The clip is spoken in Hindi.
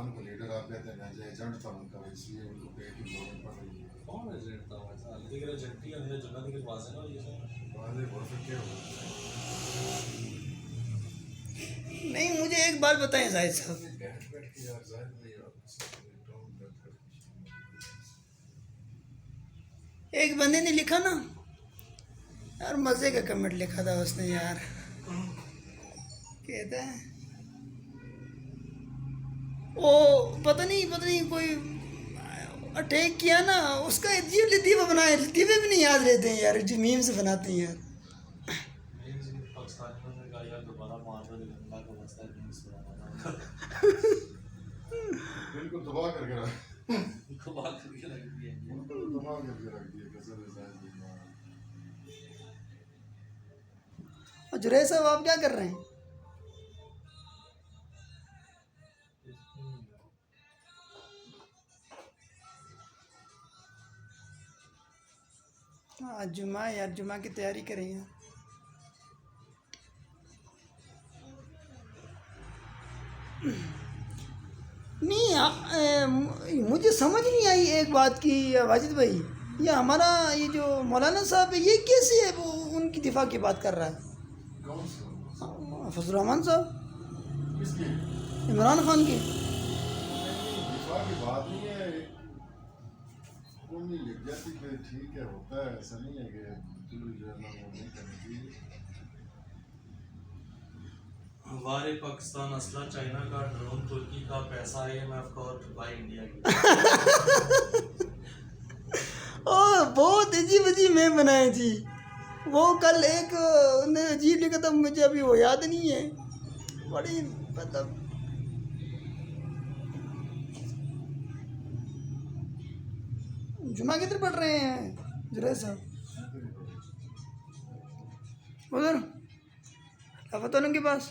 पाकिस्तान को लीडर आप कहते हैं जो एजेंट था उनका, इसलिए उनको पे की प्रॉब्लम पड़ रही है। कौन एजेंट था वैसा? लेकिन एजेंट ही अंदर जन्नत के पास है ना ये सब। वाले बहुत क्या हो सकता नहीं, मुझे एक बात बताएं जाहिद साहब, है। बैठ बैठ के यार जाहिर नहीं यार, एक बंदे ने लिखा ना यार, मज़े का कमेंट लिखा था उसने यार, कहता है वो पता नहीं कोई अटैक किया ना, उसका अजीब लतीफ़ा बनाए, लतीफ़े भी नहीं याद रहते हैं यार, जो मीम से बनाते हैं यार। पाकिस्तानियों ने कहा यार दोबारा मार दो, लेकिन अल्लाह का वास्ता है नहीं सुनाना। बिल्कुल तबाह करके रख उनको बात करके रख दिया। उनको तबाह करके रख दिया कसर जाहिर नहीं। और जुरैज साहब आप क्या कर रहे हैं? आज जुमा है यार, जुमा की तैयारी करें यार। नहीं मुझे समझ नहीं आई एक बात की वाजिद भाई, ये हमारा ये जो मौलाना साहब है ये कैसे है वो उनकी दिफा की बात कर रहा है? कौन सा फजल रहमान साहब, किसकी इमरान खान की। दिफा की बात नहीं है, कौन लिख जाती है ठीक है, होता है, ऐसा नहीं है कि बिल्कुल जो है ना वो नहीं करनी चाहिए। हमारे पाकिस्तान असला चाइना का, ड्रोन तुर्की का, पैसा IMF का और दुबई इंडिया की। ओ बहुत अजीब अजीब में बनाए जी, वो कल एक ने अजीब लिखा था, मुझे अभी वो याद नहीं है, बड़ी मतलब जुमा किधर पढ़ रहे हैं जुरैज साहब? उधर अफतों के पास।